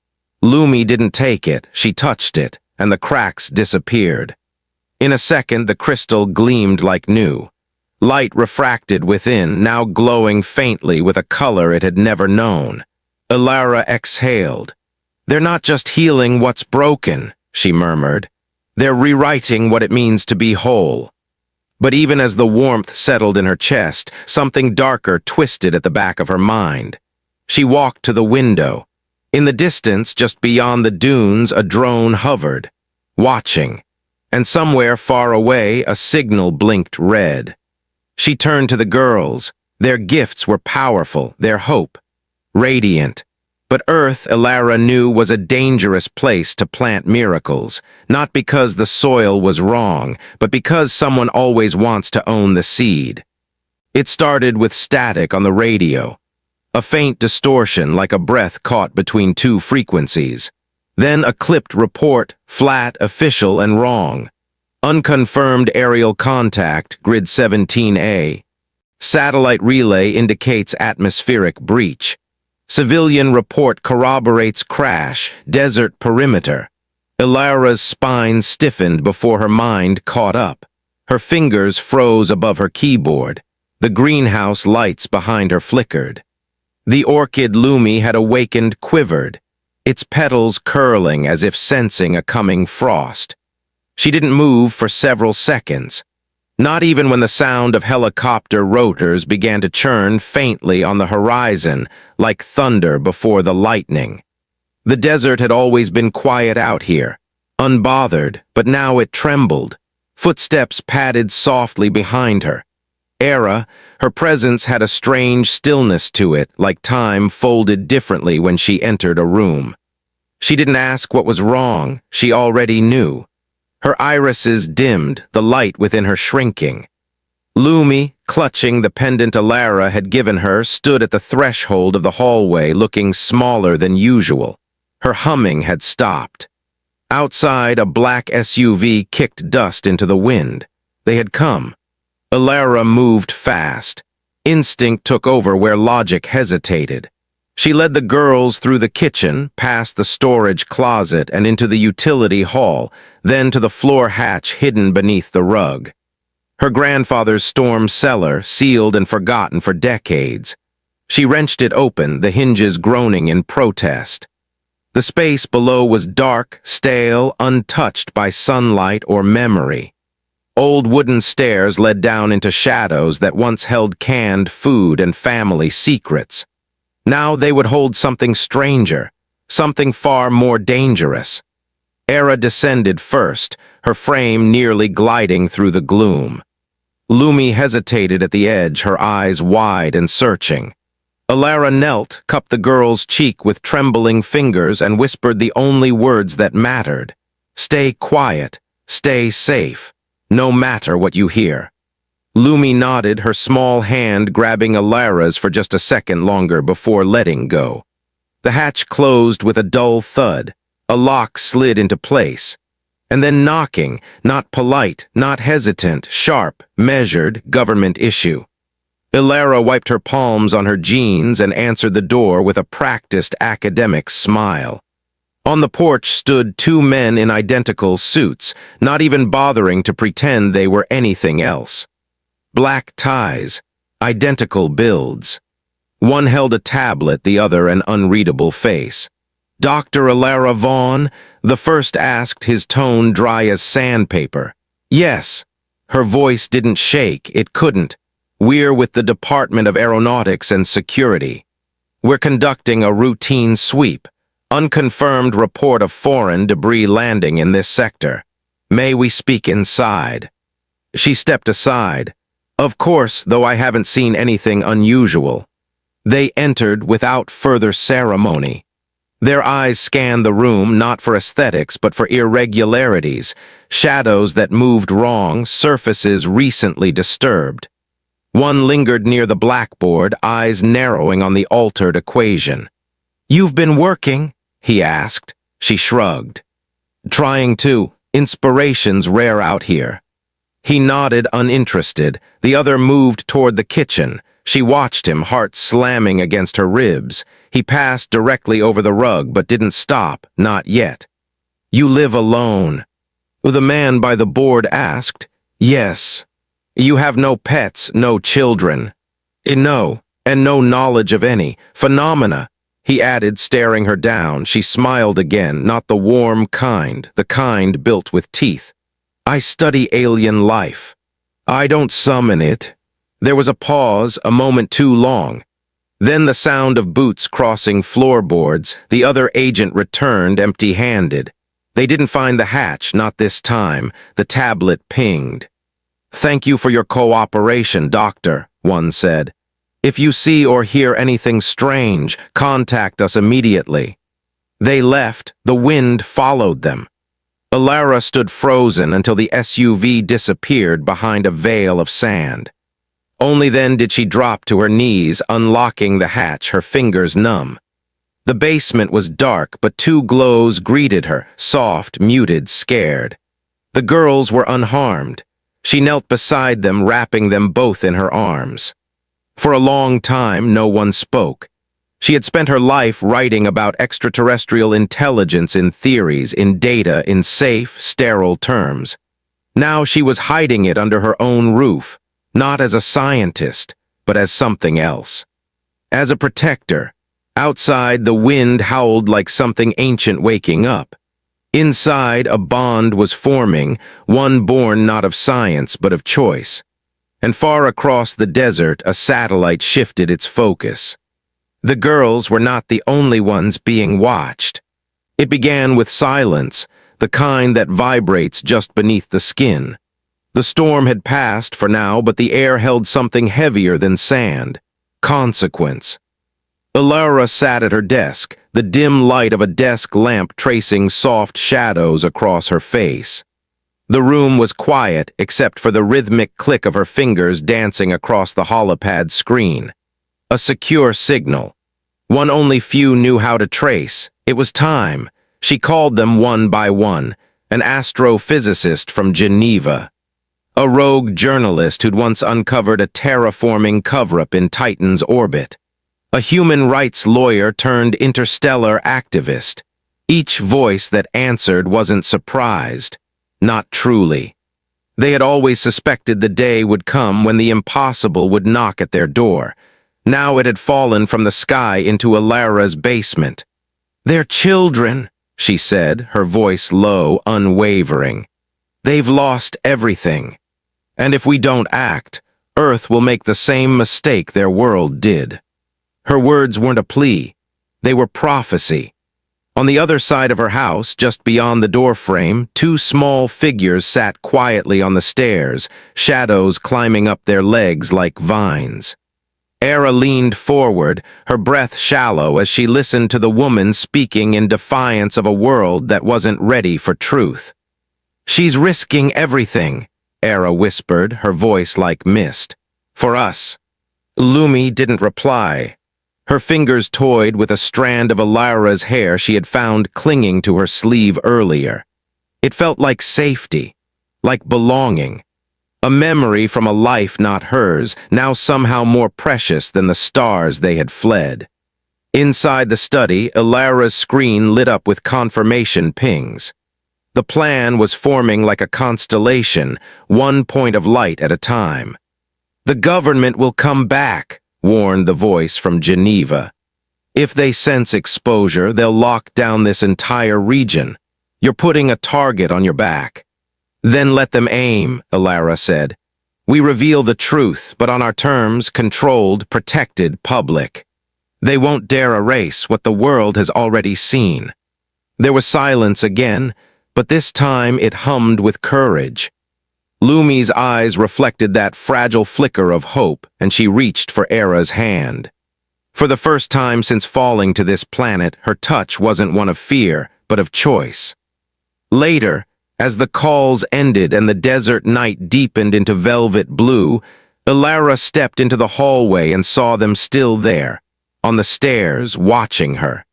Lumi didn't take it, she touched it, and the cracks disappeared. In a second, the crystal gleamed like new. Light refracted within, now glowing faintly with a color it had never known. Elara exhaled. They're not just healing what's broken, she murmured. They're rewriting what it means to be whole. But even as the warmth settled in her chest, something darker twisted at the back of her mind. She walked to the window. In the distance, just beyond the dunes, a drone hovered, watching. And somewhere far away, a signal blinked red. She turned to the girls. Their gifts were powerful, their hope, radiant. But Earth, Elara knew, was a dangerous place to plant miracles, not because the soil was wrong, but because someone always wants to own the seed. It started with static on the radio. A faint distortion like a breath caught between two frequencies. Then a clipped report, flat, official, and wrong. Unconfirmed aerial contact, grid 17A. Satellite relay indicates atmospheric breach. Civilian report corroborates crash, desert perimeter. Elara's spine stiffened before her mind caught up. Her fingers froze above her keyboard. The greenhouse lights behind her flickered. The orchid Lumi had awakened, quivered, its petals curling as if sensing a coming frost. She didn't move for several seconds, not even when the sound of helicopter rotors began to churn faintly on the horizon like thunder before the lightning. The desert had always been quiet out here, unbothered, but now it trembled. Footsteps padded softly behind her. Aera, her presence had a strange stillness to it, like time folded differently when she entered a room. She didn't ask what was wrong, she already knew. Her irises dimmed, the light within her shrinking. Lumi, clutching the pendant Elara had given her, stood at the threshold of the hallway, looking smaller than usual. Her humming had stopped. Outside, a black SUV kicked dust into the wind. They had come. Elara moved fast. Instinct took over where logic hesitated. She led the girls through the kitchen, past the storage closet, and into the utility hall, then to the floor hatch hidden beneath the rug. Her grandfather's storm cellar, sealed and forgotten for decades. She wrenched it open, the hinges groaning in protest. The space below was dark, stale, untouched by sunlight or memory. Old wooden stairs led down into shadows that once held canned food and family secrets. Now they would hold something stranger, something far more dangerous. Aera descended first, her frame nearly gliding through the gloom. Lumi hesitated at the edge, her eyes wide and searching. Elara knelt, cupped the girl's cheek with trembling fingers, and whispered the only words that mattered. "Stay quiet, stay safe, no matter what you hear." Lumi nodded, her small hand grabbing Elara's for just a second longer before letting go. The hatch closed with a dull thud. A lock slid into place. And then knocking, not polite, not hesitant, sharp, measured, government issue. Elara wiped her palms on her jeans and answered the door with a practiced academic smile. On the porch stood two men in identical suits, not even bothering to pretend they were anything else. Black ties, identical builds. One held a tablet, the other an unreadable face. "Dr. Elara Vaughn?" The first asked, his tone dry as sandpaper. "Yes." Her voice didn't shake, it couldn't. "We're with the Department of Aeronautics and Security. We're conducting a routine sweep. Unconfirmed report of foreign debris landing in this sector. May we speak inside?" She stepped aside. "Of course, though I haven't seen anything unusual." They entered without further ceremony. Their eyes scanned the room not for aesthetics but for irregularities, shadows that moved wrong, surfaces recently disturbed. One lingered near the blackboard, eyes narrowing on the altered equation. "You've been working?" he asked. She shrugged. "Trying to. Inspiration's rare out here." He nodded, uninterested. The other moved toward the kitchen. She watched him, heart slamming against her ribs. He passed directly over the rug, but didn't stop, not yet. "You live alone?" The man by the board asked. "Yes." "You have no pets, no children?" "No, and no knowledge of any phenomena," he added, staring her down. She smiled again, not the warm kind, the kind built with teeth. "I study alien life. I don't summon it." There was a pause, a moment too long. Then the sound of boots crossing floorboards. The other agent returned, empty-handed. They didn't find the hatch, not this time. The tablet pinged. "Thank you for your cooperation, Doctor," one said. "If you see or hear anything strange, contact us immediately." They left. The wind followed them. Elara stood frozen until the SUV disappeared behind a veil of sand. Only then did she drop to her knees, unlocking the hatch, her fingers numb. The basement was dark, but two glows greeted her, soft, muted, scared. The girls were unharmed. She knelt beside them, wrapping them both in her arms. For a long time, no one spoke. She had spent her life writing about extraterrestrial intelligence in theories, in data, in safe, sterile terms. Now she was hiding it under her own roof, not as a scientist, but as something else. As a protector. Outside, the wind howled like something ancient waking up. Inside, a bond was forming, one born not of science but of choice. And far across the desert, a satellite shifted its focus. The girls were not the only ones being watched. It began with silence, the kind that vibrates just beneath the skin. The storm had passed for now, but the air held something heavier than sand. Consequence. Elara sat at her desk, the dim light of a desk lamp tracing soft shadows across her face. The room was quiet except for the rhythmic click of her fingers dancing across the holopad screen. A secure signal. One only few knew how to trace. It was time. She called them one by one. An astrophysicist from Geneva. a rogue journalist who'd once uncovered a terraforming cover-up in Titan's orbit, a human rights lawyer turned interstellar activist. Each voice that answered wasn't surprised, not truly. They had always suspected the day would come when the impossible would knock at their door. Now it had fallen from the sky into Elara's basement. "They're children," she said, her voice low, unwavering. "They've lost everything. And if we don't act, Earth will make the same mistake their world did." Her words weren't a plea. They were prophecy. On the other side of her house, just beyond the doorframe, two small figures sat quietly on the stairs, shadows climbing up their legs like vines. Aera leaned forward, her breath shallow as she listened to the woman speaking in defiance of a world that wasn't ready for truth. "She's risking everything," Aera whispered, her voice like mist. "For us." Lumi didn't reply. Her fingers toyed with a strand of Elara's hair she had found clinging to her sleeve earlier. It felt like safety, like belonging. A memory from a life not hers, now somehow more precious than the stars they had fled. Inside the study, Elara's screen lit up with confirmation pings. The plan was forming like a constellation, one point of light at a time. "The government will come back," warned the voice from Geneva. "If they sense exposure, they'll lock down this entire region. You're putting a target on your back." "Then let them aim," Elara said. "We reveal the truth, but on our terms, controlled, protected, public. They won't dare erase what the world has already seen." There was silence again, but this time it hummed with courage. Lumi's eyes reflected that fragile flicker of hope, and she reached for Aera's hand. For the first time since falling to this planet, her touch wasn't one of fear, but of choice. Later, as the calls ended and the desert night deepened into velvet blue, Elara stepped into the hallway and saw them still there, on the stairs, watching her.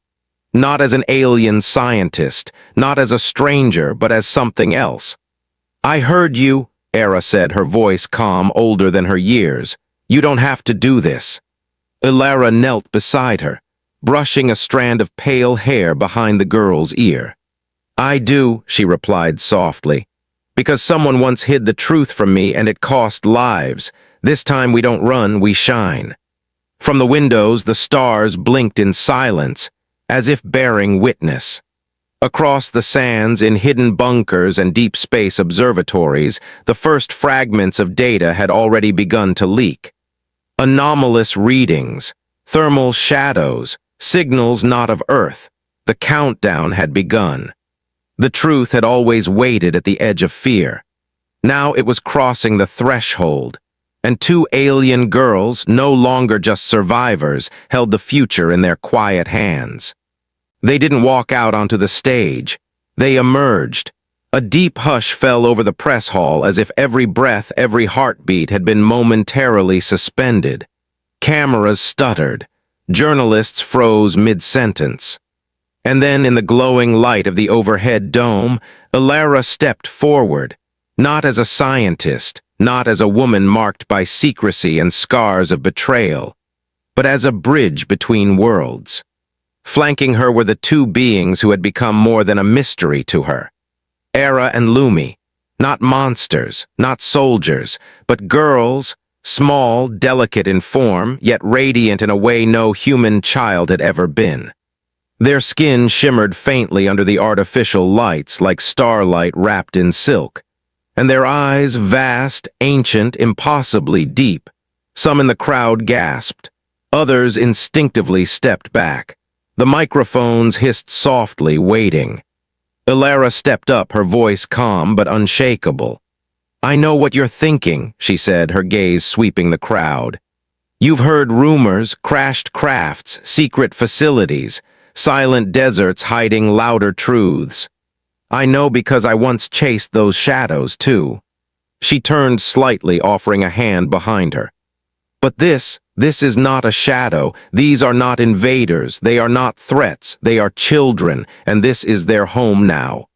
Not as an alien scientist, not as a stranger, but as something else. "I heard you," Aera said, her voice calm, older than her years. "You don't have to do this." Elara knelt beside her, brushing a strand of pale hair behind the girl's ear. "I do," she replied softly, "because someone once hid the truth from me and it cost lives. This time we don't run, we shine." From the windows, the stars blinked in silence, as if bearing witness. Across the sands, in hidden bunkers and deep space observatories, the first fragments of data had already begun to leak. Anomalous readings, thermal shadows, signals not of Earth. The countdown had begun. The truth had always waited at the edge of fear. Now it was crossing the threshold, and two alien girls, no longer just survivors, held the future in their quiet hands. They didn't walk out onto the stage. They emerged. A deep hush fell over the press hall as if every breath, every heartbeat had been momentarily suspended. Cameras stuttered. Journalists froze mid-sentence. And then, in the glowing light of the overhead dome, Elara stepped forward, not as a scientist, not as a woman marked by secrecy and scars of betrayal, but as a bridge between worlds. Flanking her were the two beings who had become more than a mystery to her. Aera and Lumi, not monsters, not soldiers, but girls, small, delicate in form, yet radiant in a way no human child had ever been. Their skin shimmered faintly under the artificial lights like starlight wrapped in silk, and their eyes vast, ancient, impossibly deep. Some in the crowd gasped. Others instinctively stepped back. The microphones hissed softly, waiting. Elara stepped up, her voice calm but unshakable. "I know what you're thinking," she said, her gaze sweeping the crowd. "You've heard rumors, crashed crafts, secret facilities, silent deserts hiding louder truths. I know because I once chased those shadows, too." She turned slightly, offering a hand behind her. "But this is not a shadow. These are not invaders. They are not threats. They are children, and this is their home now."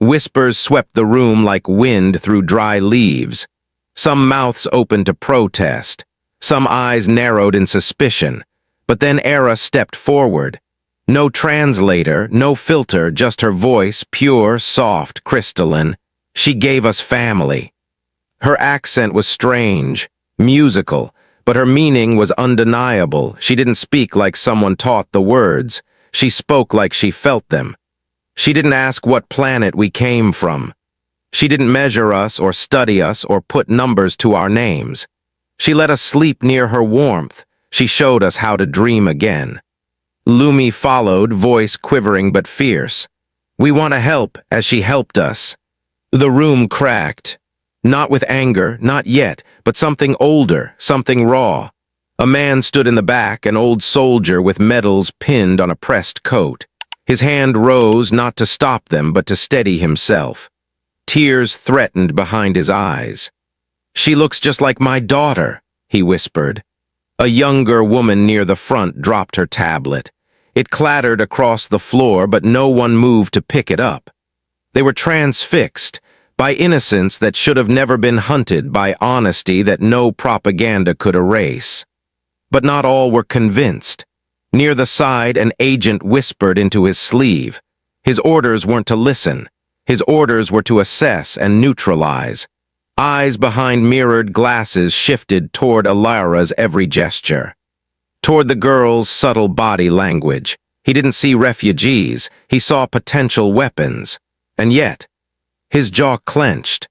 Whispers swept the room like wind through dry leaves. Some mouths opened to protest. Some eyes narrowed in suspicion. But then Aera stepped forward. No translator, no filter, just her voice, pure, soft, crystalline. She gave us family. Her accent was strange, musical, but her meaning was undeniable. She didn't speak like someone taught the words. She spoke like she felt them. She didn't ask what planet we came from. She didn't measure us or study us or put numbers to our names. She let us sleep near her warmth. She showed us how to dream again. Lumi followed, voice quivering but fierce. We want to help as she helped us. The room cracked. Not with anger, not yet, but something older, something raw. A man stood in the back, an old soldier with medals pinned on a pressed coat. His hand rose not to stop them, but to steady himself. Tears threatened behind his eyes. She looks just like my daughter, he whispered. A younger woman near the front dropped her tablet. It clattered across the floor, but no one moved to pick it up. They were transfixed by innocence that should have never been hunted, by honesty that no propaganda could erase. But not all were convinced. Near the side, an agent whispered into his sleeve. His orders weren't to listen. His orders were to assess and neutralize. Eyes behind mirrored glasses shifted toward Elara's every gesture. Toward the girl's subtle body language. He didn't see refugees. He saw potential weapons. And yet, his jaw clenched,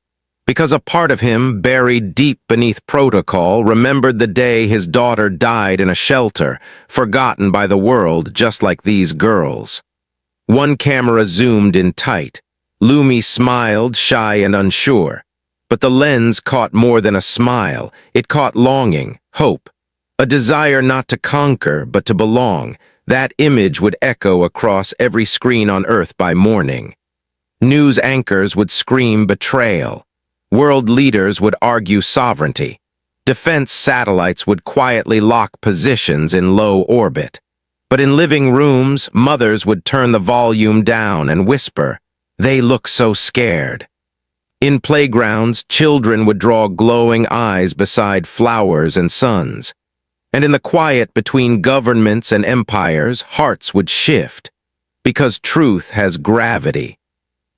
because a part of him, buried deep beneath protocol, remembered the day his daughter died in a shelter, forgotten by the world just like these girls. One camera zoomed in tight. Lumi smiled, shy and unsure. But the lens caught more than a smile. It caught longing, hope, a desire not to conquer, but to belong. That image would echo across every screen on Earth by morning. News anchors would scream betrayal. World leaders would argue sovereignty. Defense satellites would quietly lock positions in low orbit. But in living rooms, mothers would turn the volume down and whisper, "They look so scared." In playgrounds, children would draw glowing eyes beside flowers and suns. And in the quiet between governments and empires, hearts would shift. Because truth has gravity.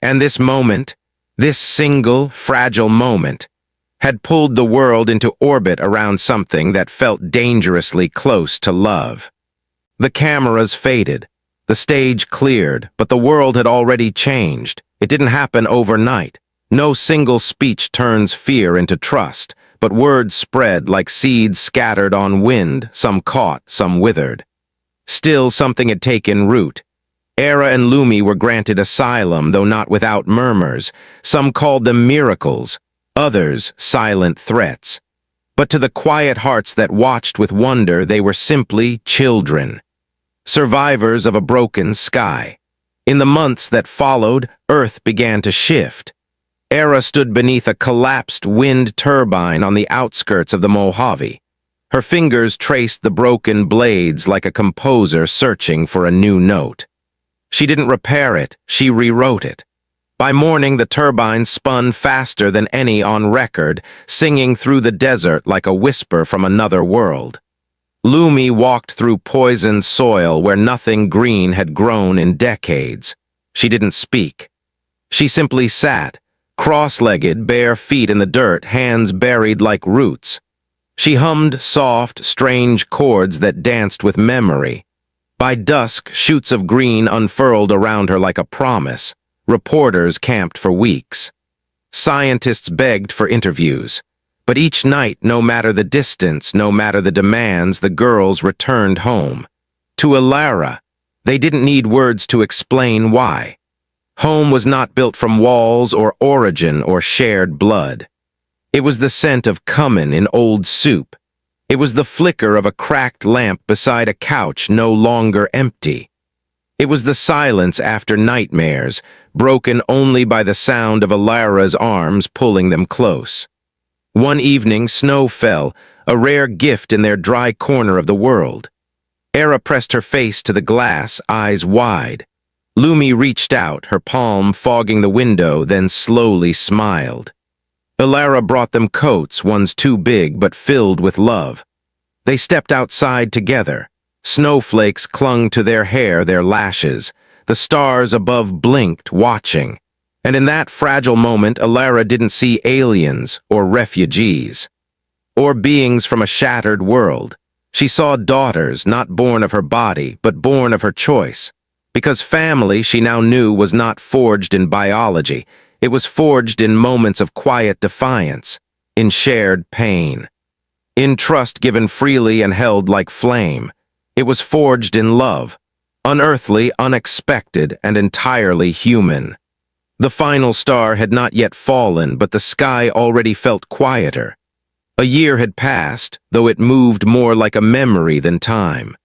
And this moment, this single, fragile moment, had pulled the world into orbit around something that felt dangerously close to love. The cameras faded. The stage cleared, but the world had already changed. It didn't happen overnight. No single speech turns fear into trust, but words spread like seeds scattered on wind, some caught, some withered. Still, something had taken root. Aera and Lumi were granted asylum, though not without murmurs. Some called them miracles, others silent threats. But to the quiet hearts that watched with wonder, they were simply children. Survivors of a broken sky. In the months that followed, Earth began to shift. Aera stood beneath a collapsed wind turbine on the outskirts of the Mojave. Her fingers traced the broken blades like a composer searching for a new note. She didn't repair it, she rewrote it. By morning, the turbine spun faster than any on record, singing through the desert like a whisper from another world. Lumi walked through poisoned soil where nothing green had grown in decades. She didn't speak. She simply sat, cross-legged, bare feet in the dirt, hands buried like roots. She hummed soft, strange chords that danced with memory. By dusk, shoots of green unfurled around her like a promise. Reporters camped for weeks. Scientists begged for interviews. But each night, no matter the distance, no matter the demands, the girls returned home. To Elara. They didn't need words to explain why. Home was not built from walls or origin or shared blood. It was the scent of cumin in old soup. It was the flicker of a cracked lamp beside a couch no longer empty. It was the silence after nightmares, broken only by the sound of Elara's arms pulling them close. One evening, snow fell, a rare gift in their dry corner of the world. Aera pressed her face to the glass, eyes wide. Lumi reached out, her palm fogging the window, then slowly smiled. Elara brought them coats, ones too big but filled with love. They stepped outside together. Snowflakes clung to their hair, their lashes. The stars above blinked, watching. And in that fragile moment, Elara didn't see aliens or refugees, or beings from a shattered world. She saw daughters not born of her body, but born of her choice. Because family, she now knew, was not forged in biology. It was forged in moments of quiet defiance, in shared pain, in trust given freely and held like flame. It was forged in love, unearthly, unexpected, and entirely human. The final star had not yet fallen, but the sky already felt quieter. A year had passed, though it moved more like a memory than time.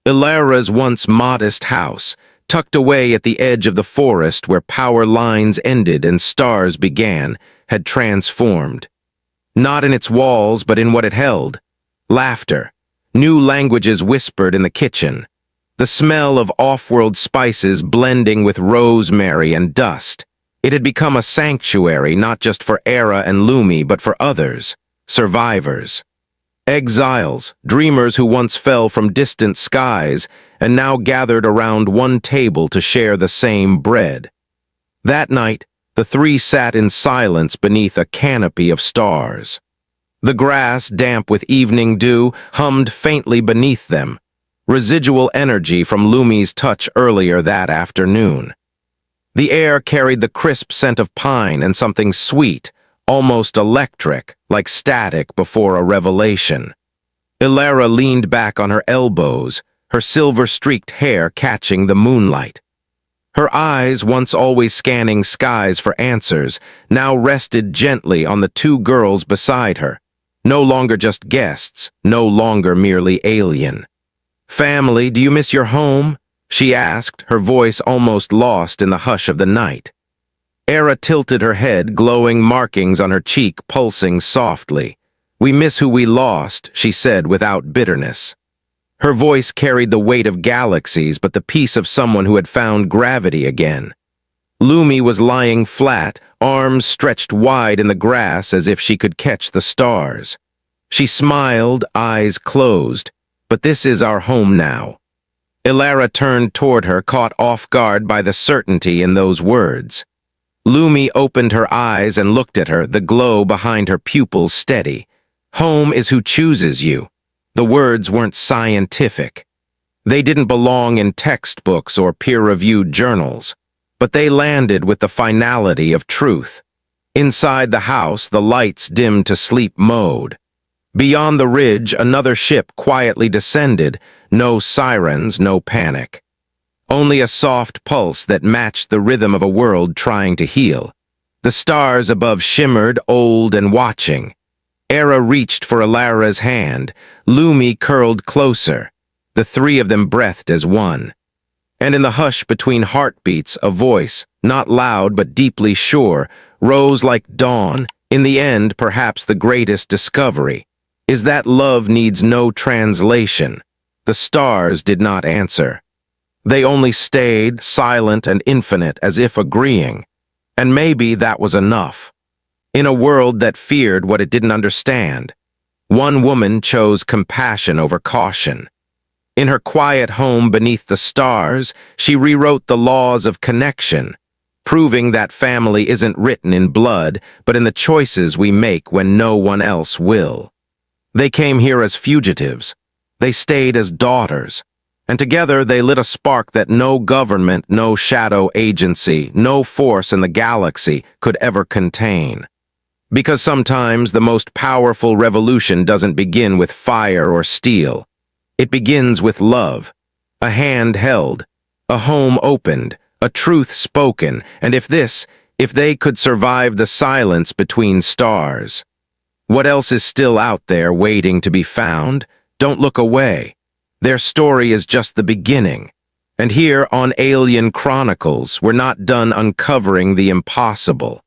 Elara's once modest house, tucked away at the edge of the forest where power lines ended and stars began, had transformed. Not in its walls, but in what it held. Laughter. New languages whispered in the kitchen. The smell of off-world spices blending with rosemary and dust. It had become a sanctuary not just for Aera and Lumi, but for others, survivors. Exiles, dreamers who once fell from distant skies and now gathered around one table to share the same bread. That night, the three sat in silence beneath a canopy of stars. The grass, damp with evening dew, hummed faintly beneath them, residual energy from Lumi's touch earlier that afternoon. The air carried the crisp scent of pine and something sweet, almost electric, like static before a revelation. Elara leaned back on her elbows, her silver-streaked hair catching the moonlight. Her eyes, once always scanning skies for answers, now rested gently on the two girls beside her, no longer just guests, no longer merely alien. "Family, do you miss your home?" she asked, her voice almost lost in the hush of the night. Aera tilted her head, glowing markings on her cheek pulsing softly. "We miss who we lost," she said without bitterness. Her voice carried the weight of galaxies, but the peace of someone who had found gravity again. Lumi was lying flat, arms stretched wide in the grass as if she could catch the stars. She smiled, eyes closed. "But this is our home now." Elara turned toward her, caught off guard by the certainty in those words. Lumi opened her eyes and looked at her, the glow behind her pupils steady. "Home is who chooses you." The words weren't scientific. They didn't belong in textbooks or peer-reviewed journals, but they landed with the finality of truth. Inside the house, the lights dimmed to sleep mode. Beyond the ridge, another ship quietly descended, no sirens, no panic. Only a soft pulse that matched the rhythm of a world trying to heal. The stars above shimmered, old and watching. Aera reached for Elara's hand. Lumi curled closer. The three of them breathed as one. And in the hush between heartbeats, a voice, not loud but deeply sure, rose like dawn. In the end, perhaps the greatest discovery is that love needs no translation. The stars did not answer. They only stayed, silent and infinite, as if agreeing. And maybe that was enough. In a world that feared what it didn't understand, one woman chose compassion over caution. In her quiet home beneath the stars, she rewrote the laws of connection, proving that family isn't written in blood, but in the choices we make when no one else will. They came here as fugitives. They stayed as daughters. And together they lit a spark that no government, no shadow agency, no force in the galaxy could ever contain. Because sometimes the most powerful revolution doesn't begin with fire or steel. It begins with love, a hand held, a home opened, a truth spoken, and if they could survive the silence between stars. What else is still out there waiting to be found? Don't look away. Their story is just the beginning. And here on Alien Chronicles, we're not done uncovering the impossible.